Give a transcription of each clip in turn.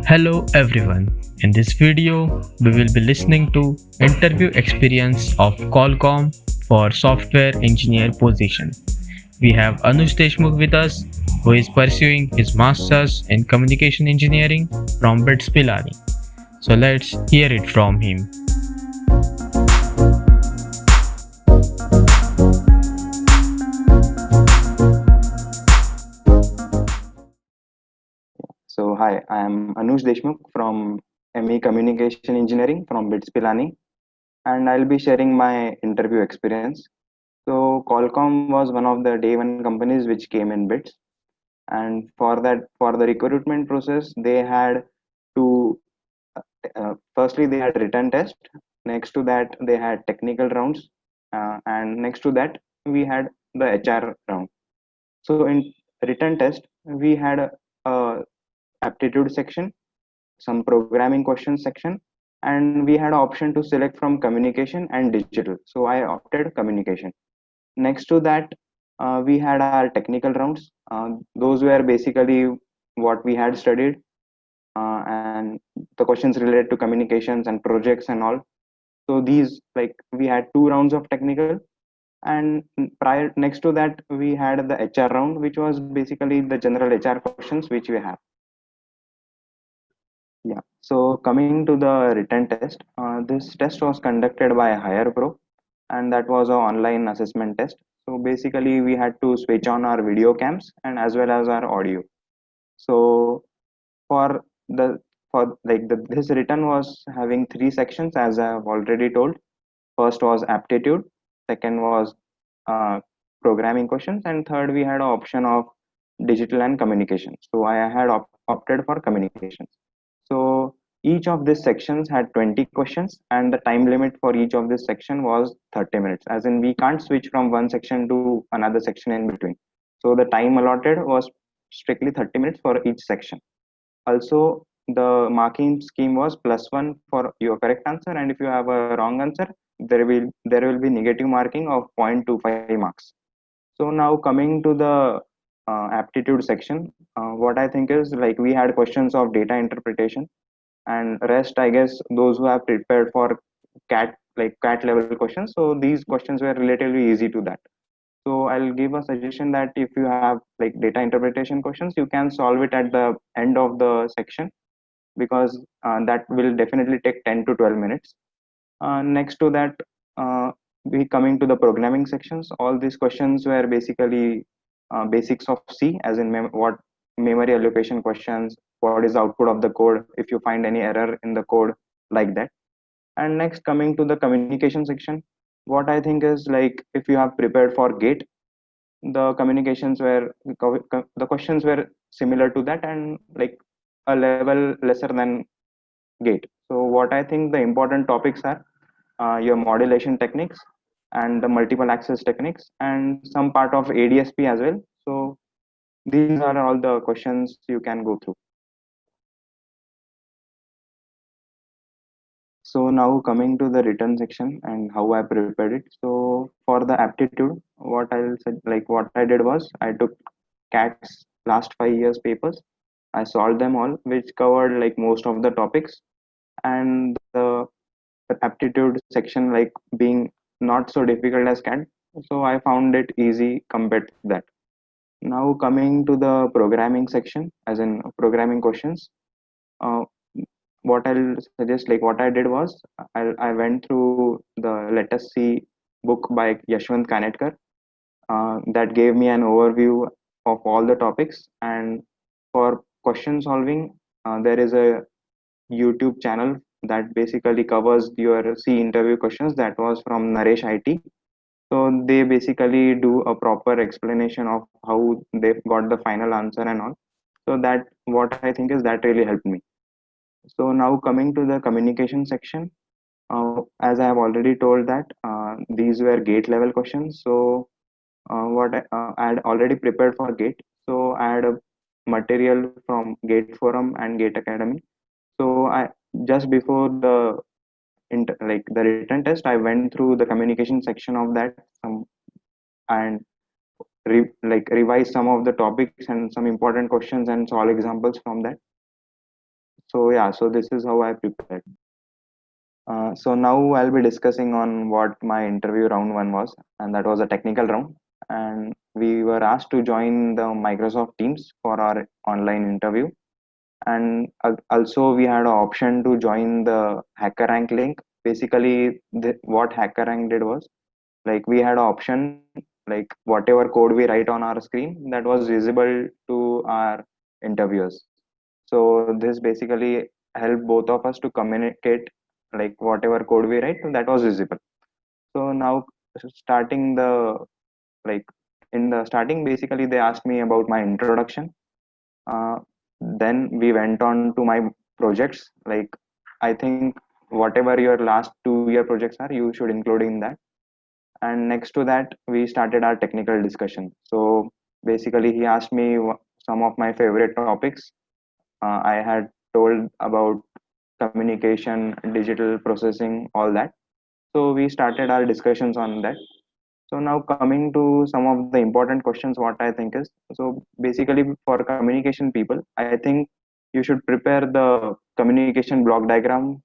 Hello everyone. In this video, we will be listening to interview experience of Qualcomm for software engineer position. We have Anush Deshmukh with us, who is pursuing his masters in communication engineering from BITS Pilani. So let's hear it from him. So, hi, I am Anush Deshmukh from ME Communication Engineering from BITS Pilani, and I'll be sharing my interview experience. So, Qualcomm was one of the day one companies which came in BITS, and for the recruitment process, they had to firstly they had written test. Next to that, they had technical rounds, and next to that, we had the HR round. So, in written test, we had a aptitude section, some programming questions section, and we had an option to select from communication and digital, so I opted communication. Next to that, we had our technical rounds. Those were basically what we had studied, and the questions related to communications and projects and all. So these, like, we had two rounds of technical, and prior next to that we had the HR round, which was basically the general HR questions which we have. Yeah. So coming to the written test, this test was conducted by Hire Pro, and that was an online assessment test. So basically, we had to switch on our video cams and as well as our audio. So for the this written was having three sections, as I have already told. First was aptitude, second was uh, programming questions, and third we had an option of digital and communication. So I had opted for communications. So each of these sections had 20 questions, and the time limit for each of this section was 30 minutes. As in, we can't switch from one section to another section in between. So the time allotted was strictly 30 minutes for each section. Also, the marking scheme was +1 for your correct answer, and if you have a wrong answer, there will be negative marking of 0.25 marks. So now coming to the aptitude section, what I think is, like, we had questions of data interpretation, and rest, I guess, those who have prepared for cat level questions. So these questions were relatively easy to that. So I'll give a suggestion that if you have like data interpretation questions, you can solve it at the end of the section, because that will definitely take 10 to 12 minutes. Next to that, uh, we coming to the programming sections. All these questions were basically basics of C, as in what memory allocation questions, what is the output of the code, if you find any error in the code, like that. And next, coming to the communication section, what I think is, like, if you have prepared for Gate, the communications were the questions were similar to that, and like a level lesser than Gate. So what I think the important topics are your modulation techniques and the multiple access techniques and some part of ADSP as well. So these are all the questions you can go through. So now coming to the written section and how I prepared it. So for the aptitude, what I did was I took CAT's last 5 years papers. I solved them all, which covered like most of the topics, and the aptitude section, like, being not so difficult as CAT, so I found it easy compared to that. Now coming to the programming section, as in programming questions, uh, what I'll suggest, like what I did was, I went through the Let Us See book by Yashwant Kanetkar, that gave me an overview of all the topics. And for question solving, there is a YouTube channel that basically covers your C interview questions. That was from Naresh IT. So they basically do a proper explanation of how they got the final answer and all. So that, what I think is, that really helped me. So now coming to the communication section, as I have already told that these were Gate level questions. So I had already prepared for Gate. So I had a material from Gate Forum and Gate Academy. So I, just before the the written test, I went through the communication section of that, and revise some of the topics and some important questions and solve examples from that. So yeah, so this is how I prepared. So now I'll be discussing on what my interview round one was, and that was a technical round. And we were asked to join the Microsoft Teams for our online interview. And also we had an option to join the HackerRank link. Basically, what HackerRank did was, like, we had an option, like whatever code we write on our screen, that was visible to our interviewers. So this basically helped both of us to communicate, like whatever code we write, that was visible. So now, starting the, like, in the starting, basically they asked me about my introduction. Then we went on to my projects. Like, I think whatever your last 2-year projects are, you should include in that. And next to that, we started our technical discussion. So basically he asked me some of my favorite topics. I had told about communication, digital processing, all that. So we started our discussions on that. So now, coming to some of the important questions, what I think is, so basically for communication people, I think you should prepare the communication block diagram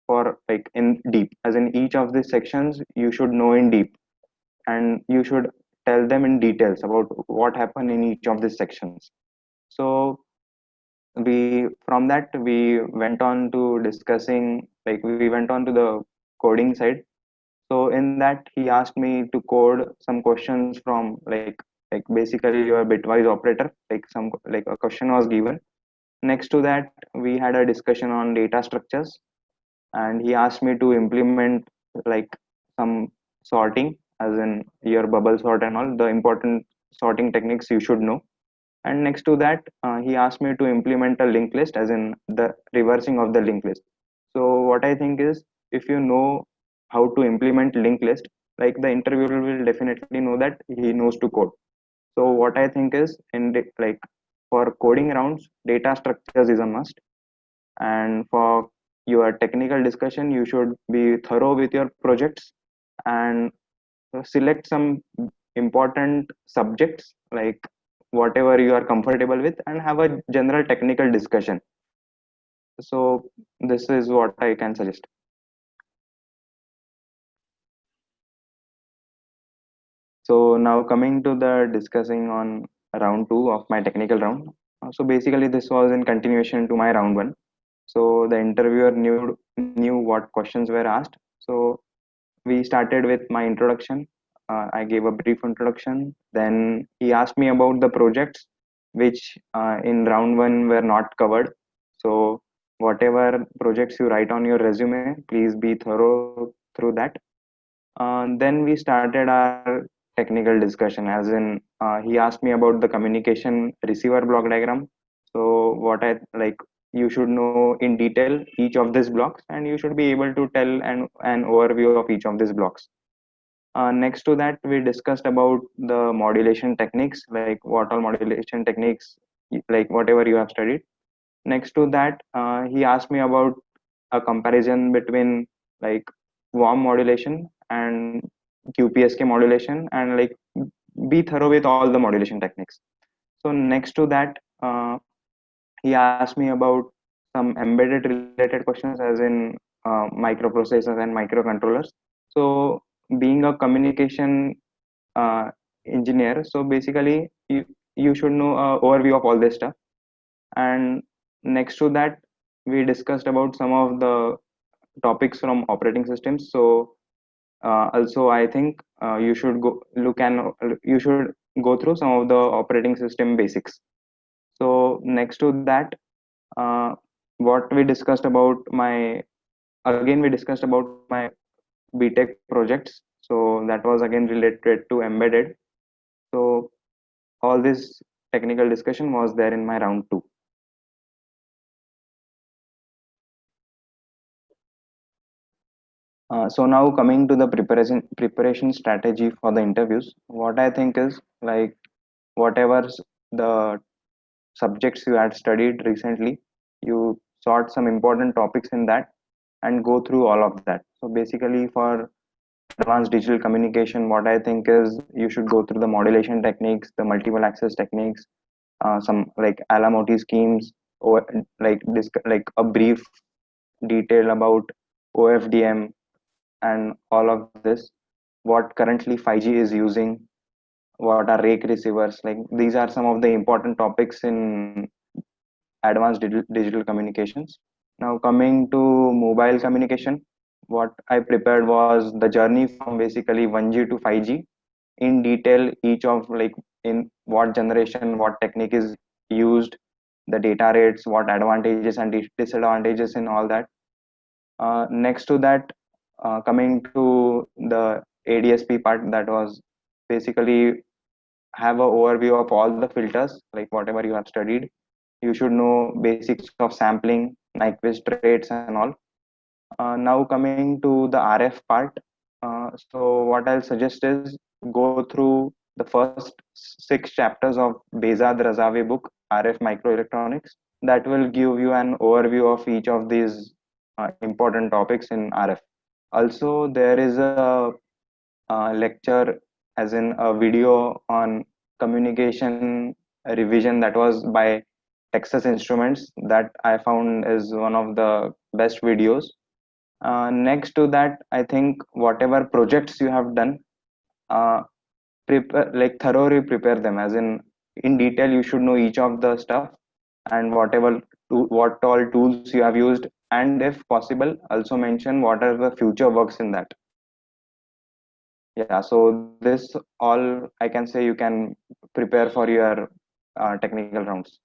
for, like, in deep, as in each of these sections you should know in deep, and you should tell them in details about what happened in each of these sections. So we, from that, we went on to discussing, like, we went on to the coding side. So in that, he asked me to code some questions from, like basically your bitwise operator, like some, like a question was given. Next to that, we had a discussion on data structures, and he asked me to implement, like, some sorting, as in your bubble sort and all the important sorting techniques you should know. And next to that, he asked me to implement a linked list, as in the reversing of the linked list. So what I think is, if you know how to implement linked list, like, the interviewer will definitely know that he knows to code. So what I think is, like, for coding rounds, data structures is a must. And for your technical discussion, you should be thorough with your projects, and select some important subjects, like whatever you are comfortable with, and have a general technical discussion. So this is what I can suggest. So now, coming to the discussing on round two of my technical round. So basically this was in continuation to my round one. So the interviewer knew what questions were asked. So we started with my introduction. I gave a brief introduction. Then he asked me about the projects, which in round one were not covered. So whatever projects you write on your resume, please be thorough through that. Then we started our technical discussion, as in, he asked me about the communication receiver block diagram. So what I like, you should know in detail each of these blocks, and you should be able to tell an overview of each of these blocks. Next to that, we discussed about the modulation techniques, like what all modulation techniques, like whatever you have studied. Next to that, he asked me about a comparison between, like, warm modulation and QPSK modulation, and, like, be thorough with all the modulation techniques. So next to that, he asked me about some embedded related questions, as in microprocessors and microcontrollers. So being a communication uh, engineer, so basically you should know a overview of all this stuff. And next to that, we discussed about some of the topics from operating systems. So also I think you should go look and you should go through some of the operating system basics. So next to that, uh, what we discussed about my again we discussed about my BTech projects. So that was again related to embedded. So all this technical discussion was there in my round two. So now, coming to the preparation strategy for the interviews, what I think is, like, whatever the subjects you had studied recently, you sort some important topics in that and go through all of that. So basically, for advanced digital communication, what I think is, you should go through the modulation techniques, the multiple access techniques, some like Alamoti schemes, like a brief detail about OFDM and all of this, what currently 5G is using, what are rake receivers. Like these are some of the important topics in advanced digital communications. Now coming to mobile communication, what I prepared was the journey from basically 1G to 5G in detail, each of like in what generation, what technique is used, the data rates, what advantages and disadvantages in all that. Next to that, coming to the ADSP part, that was basically have a overview of all the filters, like whatever you have studied. You should know basics of sampling, Nyquist rates and all. Now coming to the RF part, so what I'll suggest is go through the first 6 chapters of Behzad Razavi book, RF Microelectronics. That will give you an overview of each of these important topics in RF. Also, there is a lecture, as in a video on communication revision, that was by Texas Instruments, that I found is one of the best videos. Next to that, I think whatever projects you have done, uh, prepare, like thoroughly prepare them, as in detail. You should know each of the stuff and what all tools you have used, and if possible, also mention what are the future works in that. Yeah, so this all I can say you can prepare for your technical rounds.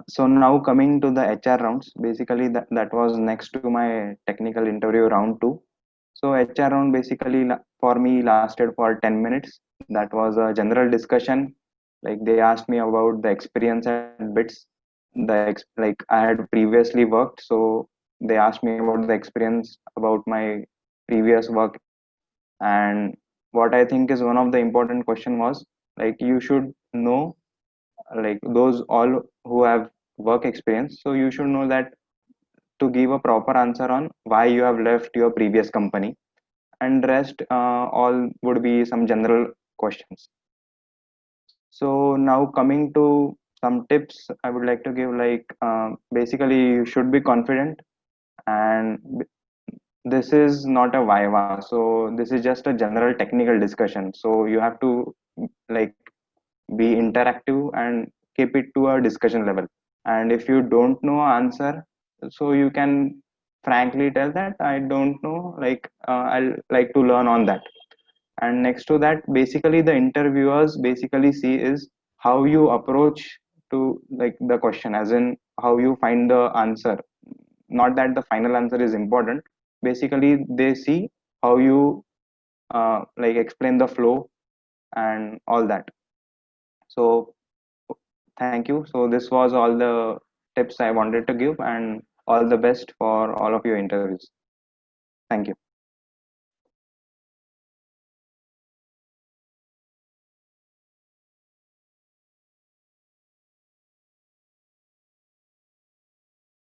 So now coming to the HR rounds, basically that was next to my technical interview round two. So HR round basically for me lasted for 10 minutes. That was a general discussion. Like they asked me about the experience at BITS. Like I had previously worked, so they asked me about the experience about my previous work. And what I think is one of the important question was, like you should know, like those all who have work experience, so you should know that to give a proper answer on why you have left your previous company, and rest all would be some general questions. So now coming to some tips I would like to give, like basically you should be confident, and this is not a viva, so this is just a general technical discussion, so you have to like be interactive and keep it to a discussion level. And if you don't know answer, so you can frankly tell that I don't know, like I'll like to learn on that. And next to that, basically the interviewers basically see is how you approach to like the question, as in how you find the answer. Not that the final answer is important, basically they see how you like explain the flow and all that. So thank you. So this was all the tips I wanted to give, and all the best for all of your interviews. Thank you.